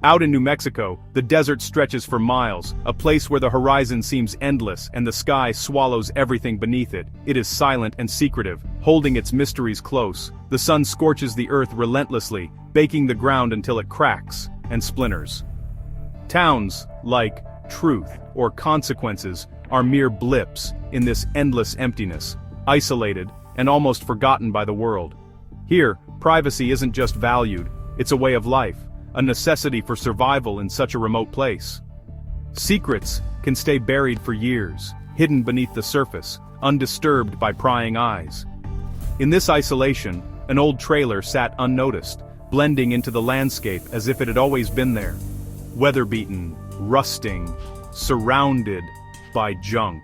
Out in New Mexico, the desert stretches for miles, a place where the horizon seems endless and the sky swallows everything beneath it. It is silent and secretive, holding its mysteries close. The sun scorches the earth relentlessly, baking the ground until it cracks and splinters. Towns, like truth or consequences, are mere blips in this endless emptiness, isolated and almost forgotten by the world. Here, privacy isn't just valued, it's a way of life, a necessity for survival in such a remote place. Secrets can stay buried for years, hidden beneath the surface, undisturbed by prying eyes. In this isolation, an old trailer sat unnoticed, blending into the landscape as if it had always been there. Weather-beaten, rusting, surrounded by junk.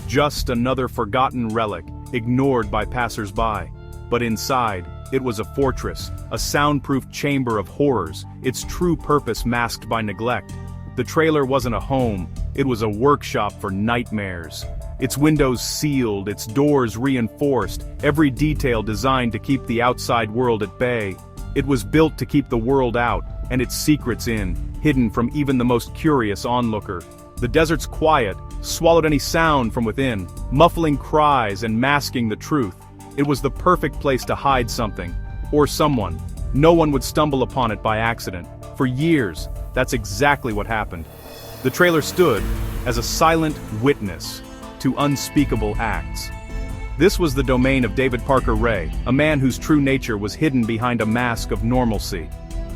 Just another forgotten relic, ignored by passers-by. But inside, it was a fortress, a soundproof chamber of horrors, its true purpose masked by neglect. The trailer wasn't a home, it was a workshop for nightmares. Its windows sealed, its doors reinforced, every detail designed to keep the outside world at bay. It was built to keep the world out, and its secrets in, hidden from even the most curious onlooker. The desert's quiet swallowed any sound from within, muffling cries and masking the truth. It was the perfect place to hide something, or someone. No one would stumble upon it by accident. For years, that's exactly what happened. The trailer stood as a silent witness to unspeakable acts. This was the domain of David Parker Ray, a man whose true nature was hidden behind a mask of normalcy.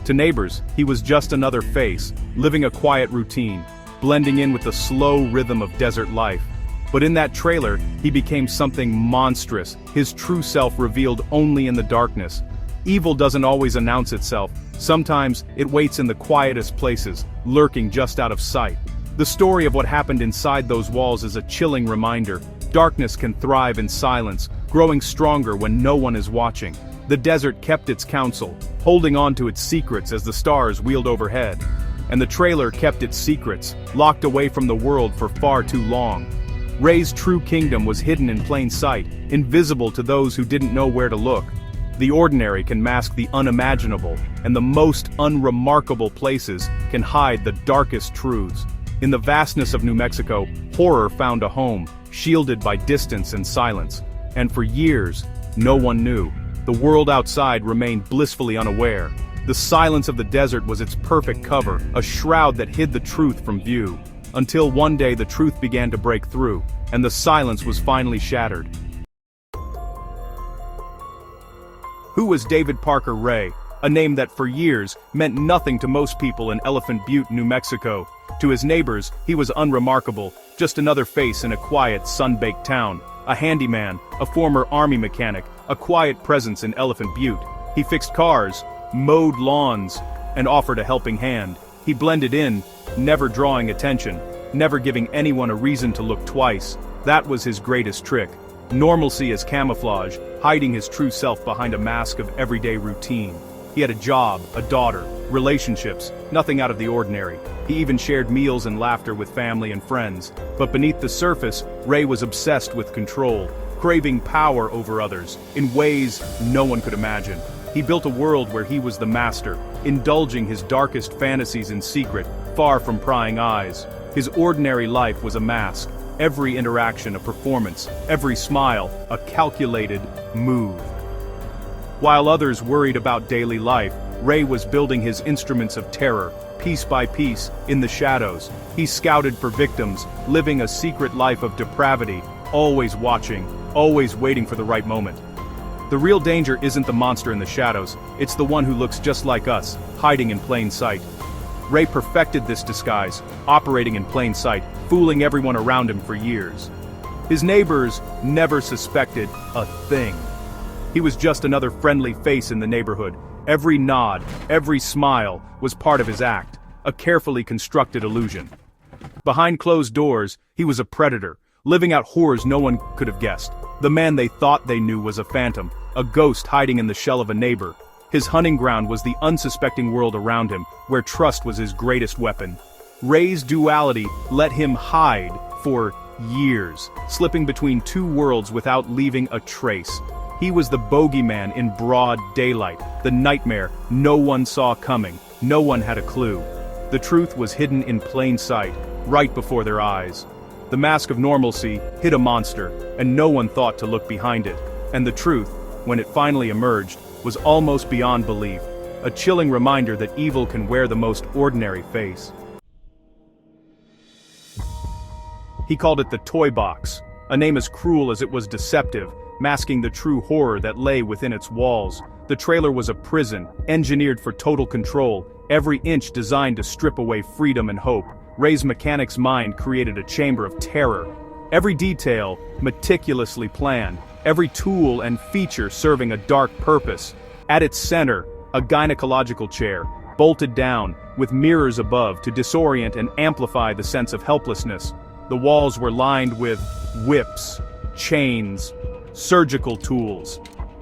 To neighbors, he was just another face, living a quiet routine, blending in with the slow rhythm of desert life. But in that trailer, he became something monstrous, his true self revealed only in the darkness. Evil doesn't always announce itself, sometimes it waits in the quietest places, lurking just out of sight. The story of what happened inside those walls is a chilling reminder. Darkness can thrive in silence, growing stronger when no one is watching. The desert kept its counsel, holding on to its secrets as the stars wheeled overhead. And the trailer kept its secrets, locked away from the world for far too long. Ray's true kingdom was hidden in plain sight, invisible to those who didn't know where to look. The ordinary can mask the unimaginable, and the most unremarkable places can hide the darkest truths. In the vastness of New Mexico, horror found a home, shielded by distance and silence. And for years, no one knew. The world outside remained blissfully unaware. The silence of the desert was its perfect cover, a shroud that hid the truth from view. Until one day the truth began to break through, and the silence was finally shattered. Who was David Parker Ray? A name that for years meant nothing to most people in Elephant Butte, New Mexico. To his neighbors, he was unremarkable, just another face in a quiet, sun-baked town. A handyman, a former army mechanic, a quiet presence in Elephant Butte. He fixed cars, mowed lawns, and offered a helping hand. He blended in, never drawing attention, never giving anyone a reason to look twice. That was his greatest trick. Normalcy as camouflage, hiding his true self behind a mask of everyday routine. He had a job, a daughter, relationships, nothing out of the ordinary. He even shared meals and laughter with family and friends. But beneath the surface, Ray was obsessed with control, craving power over others, in ways no one could imagine. He built a world where he was the master, indulging his darkest fantasies in secret, far from prying eyes. His ordinary life was a mask, every interaction a performance, every smile a calculated move. While others worried about daily life, Ray was building his instruments of terror, piece by piece, in the shadows. He scouted for victims, living a secret life of depravity, always watching, always waiting for the right moment. The real danger isn't the monster in the shadows, it's the one who looks just like us, hiding in plain sight. Ray perfected this disguise, operating in plain sight, fooling everyone around him for years. His neighbors never suspected a thing. He was just another friendly face in the neighborhood. Every nod, every smile was part of his act, a carefully constructed illusion. Behind closed doors, he was a predator, living out horrors no one could have guessed. The man they thought they knew was a phantom, a ghost hiding in the shell of a neighbor. His hunting ground was the unsuspecting world around him, where trust was his greatest weapon. Ray's duality let him hide for years, slipping between two worlds without leaving a trace. He was the bogeyman in broad daylight, the nightmare no one saw coming, No one had a clue. The truth was hidden in plain sight, right before their eyes. The mask of normalcy hid a monster, and no one thought to look behind it. And the truth, when it finally emerged, was almost beyond belief, a chilling reminder that evil can wear the most ordinary face. He called it the toy box, a name as cruel as it was deceptive, masking the true horror that lay within its walls. The trailer was a prison, engineered for total control, every inch designed to strip away freedom and hope. Ray's mechanic's mind created a chamber of terror. Every detail, meticulously planned, every tool and feature serving a dark purpose. At its center, a gynecological chair, bolted down, with mirrors above to disorient and amplify the sense of helplessness. The walls were lined with whips, chains, surgical tools,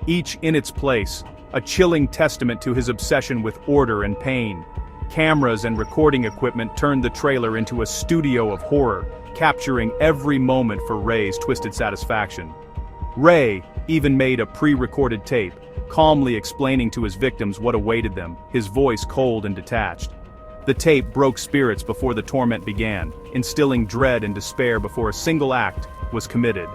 each in its place, a chilling testament to his obsession with order and pain. Cameras and recording equipment turned the trailer into a studio of horror, capturing every moment for Ray's twisted satisfaction. Ray even made a pre-recorded tape, calmly explaining to his victims what awaited them, his voice cold and detached. The tape broke spirits before the torment began, instilling dread and despair before a single act was committed.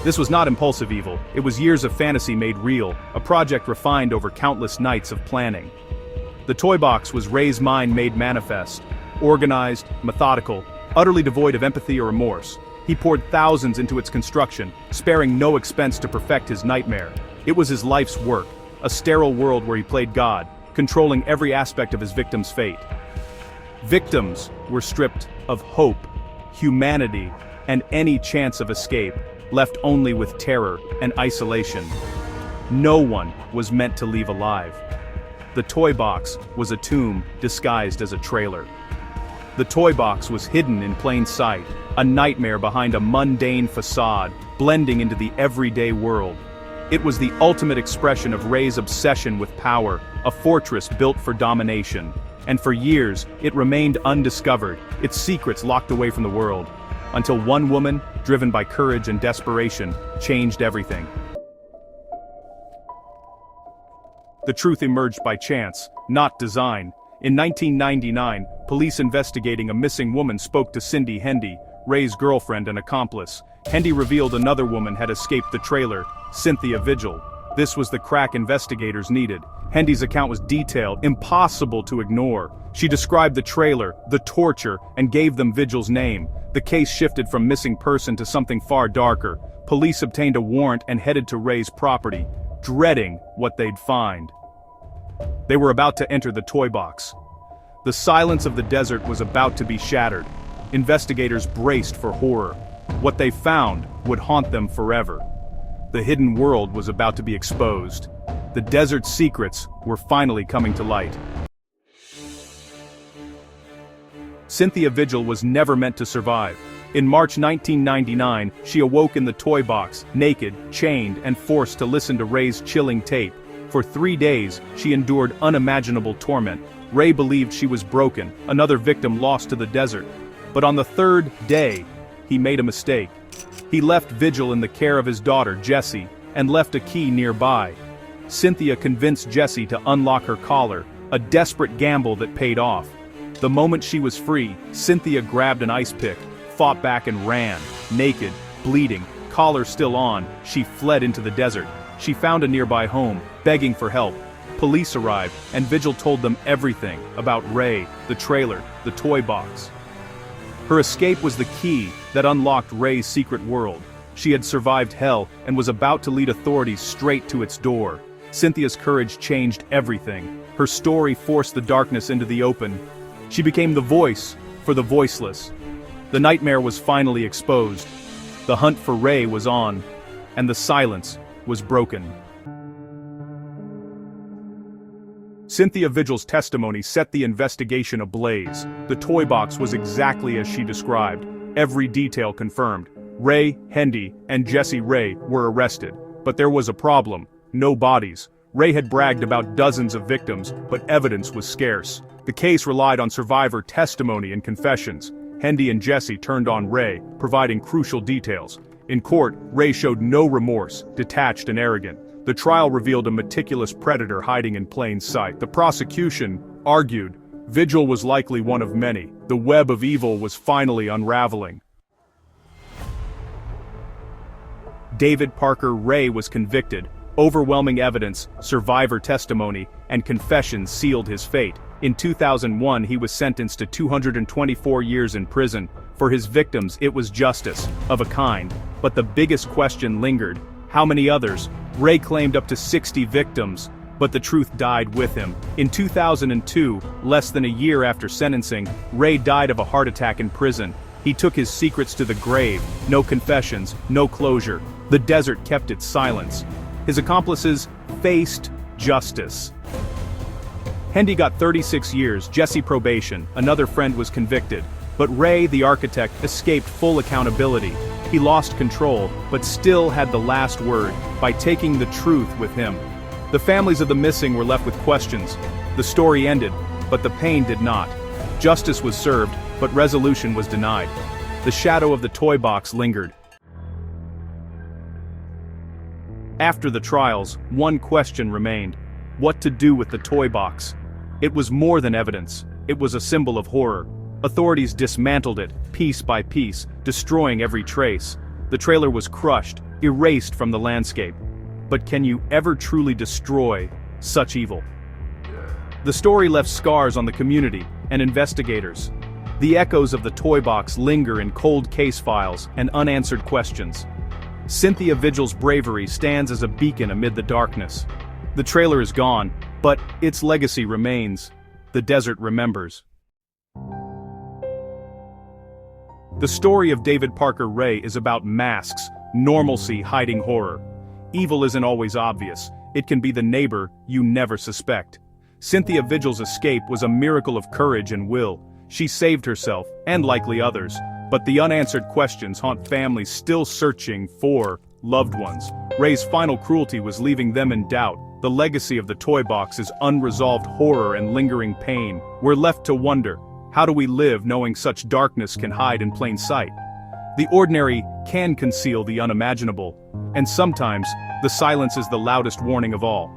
This was not impulsive evil, it was years of fantasy made real, a project refined over countless nights of planning. The toy box was Ray's mind made manifest, organized, methodical, utterly devoid of empathy or remorse. He poured thousands into its construction, sparing no expense to perfect his nightmare. It was his life's work, a sterile world where he played God, controlling every aspect of his victim's fate. Victims were stripped of hope, humanity, and any chance of escape, left only with terror and isolation. No one was meant to leave alive. The toy box was a tomb disguised as a trailer. The toy box was hidden in plain sight, a nightmare behind a mundane facade, blending into the everyday world. It was the ultimate expression of Ray's obsession with power, a fortress built for domination. And for years, it remained undiscovered, its secrets locked away from the world. Until one woman, driven by courage and desperation, changed everything. The truth emerged by chance, not design. In 1999, police investigating a missing woman spoke to Cindy Hendy, Ray's girlfriend and accomplice. Hendy revealed another woman had escaped the trailer, Cynthia Vigil. This was the crack investigators needed. Hendy's account was detailed, impossible to ignore. She described the trailer, the torture, and gave them Vigil's name. The case shifted from missing person to something far darker. Police obtained a warrant and headed to Ray's property, dreading what they'd find. They were about to enter the toy box. The silence of the desert was about to be shattered. Investigators braced for horror. What they found would haunt them forever. The hidden world was about to be exposed. The desert's secrets were finally coming to light. Cynthia Vigil was never meant to survive. In March 1999, she awoke in the toy box, naked, chained, and forced to listen to Ray's chilling tape. For 3 days, she endured unimaginable torment. Ray believed she was broken, another victim lost to the desert. But on the 3rd day, he made a mistake. He left Vigil in the care of his daughter, Jessie, and left a key nearby. Cynthia convinced Jessie to unlock her collar, a desperate gamble that paid off. The moment she was free, Cynthia grabbed an ice pick, fought back and ran. Naked, bleeding, collar still on, she fled into the desert. She found a nearby home, begging for help. Police arrived, and Vigil told them everything about Ray, the trailer, the toy box. Her escape was the key that unlocked Ray's secret world. She had survived hell and was about to lead authorities straight to its door. Cynthia's courage changed everything. Her story forced the darkness into the open. She became the voice for the voiceless. The nightmare was finally exposed. The hunt for Ray was on, and the silence was broken. Cynthia Vigil's testimony set the investigation ablaze. The toy box was exactly as she described, every detail confirmed. Ray, Hendy, and Jessie Ray were arrested. But there was a problem: no bodies. Ray had bragged about dozens of victims, but evidence was scarce. The case relied on survivor testimony and confessions. Hendy and Jessie turned on Ray, providing crucial details. In court, Ray showed no remorse, detached and arrogant. The trial revealed a meticulous predator hiding in plain sight. The prosecution argued, Vigil was likely one of many. The web of evil was finally unraveling. David Parker Ray was convicted. Overwhelming evidence, survivor testimony, and confessions sealed his fate. In 2001, he was sentenced to 224 years in prison. For his victims, it was justice, of a kind. But the biggest question lingered. How many others? Ray claimed up to 60 victims, but the truth died with him. In 2002, less than a year after sentencing, Ray died of a heart attack in prison. He took his secrets to the grave. No confessions, no closure. The desert kept its silence. His accomplices faced justice. Hendy got 36 years, Jesse probation, another friend was convicted. But Ray, the architect, escaped full accountability. He lost control, but still had the last word, by taking the truth with him. The families of the missing were left with questions. The story ended, but the pain did not. Justice was served, but resolution was denied. The shadow of the toy box lingered. After the trials, one question remained: what to do with the toy box? It was more than evidence. It was a symbol of horror. Authorities dismantled it, piece by piece, destroying every trace. The trailer was crushed, erased from the landscape. But can you ever truly destroy such evil? The story left scars on the community and investigators. The echoes of the toy box linger in cold case files and unanswered questions. Cynthia Vigil's bravery stands as a beacon amid the darkness. The trailer is gone, but its legacy remains. The desert remembers. The story of David Parker Ray is about masks, normalcy hiding horror. Evil isn't always obvious. It can be the neighbor you never suspect. Cynthia Vigil's escape was a miracle of courage and will. She saved herself, and likely others. But the unanswered questions haunt families still searching for loved ones. Ray's final cruelty was leaving them in doubt. The legacy of the toy box is unresolved horror and lingering pain. We're left to wonder, how do we live knowing such darkness can hide in plain sight? The ordinary can conceal the unimaginable, and sometimes, the silence is the loudest warning of all.